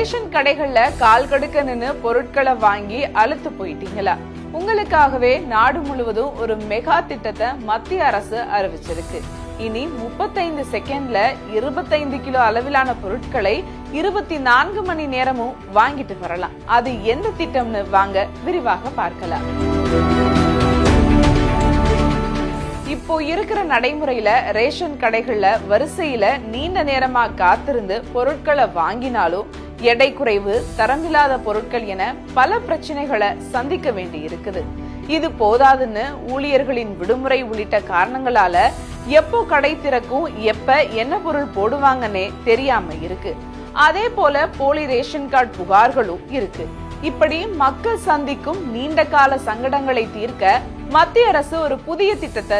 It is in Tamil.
ரேஷன் கடைகள்ல கால் கடுக்க நின்னு பொருட்களை வாங்கி அழுத்து போயிட்டீங்களா? உங்களுக்காகவே நாடு முழுவதும் ஒரு மெகா திட்டத்தை மத்திய அரசு அறிவிச்சிருக்கு. இனி 35 செகண்ட்ல 25 கிலோ அளவிலான பொருட்களை 24 மணி நேரமும் வாங்கிட்டு வரலாம். அது எந்த திட்டம்னு வாங்க விரிவாக பார்க்கலாம். இப்போ இருக்கிற நடைமுறையில ரேஷன் கடைகள்ல வரிசையில நீண்ட நேரமா காத்திருந்து பொருட்களை வாங்கினாலும் எடை குறைவு, தரமில்லாத பொருட்கள் என பல பிரச்சனைகளை சந்திக்க வேண்டி இருக்குது. இது போதாதுன்னு ஊழியர்களின் விடுமுறை உள்ளிட்ட காரணங்களால எப்போ கடை திறக்கும், எப்ப என்ன பொருள் போடுவாங்கன்னே தெரியாம இருக்கு. அதே போல போலி ரேஷன் கார்டு புகார்களும் இருக்கு. இப்படி மக்கள் சந்திக்கும் நீண்ட கால சங்கடங்களை தீர்க்க மத்திய அரசு ஒரு புதிய திட்டத்தை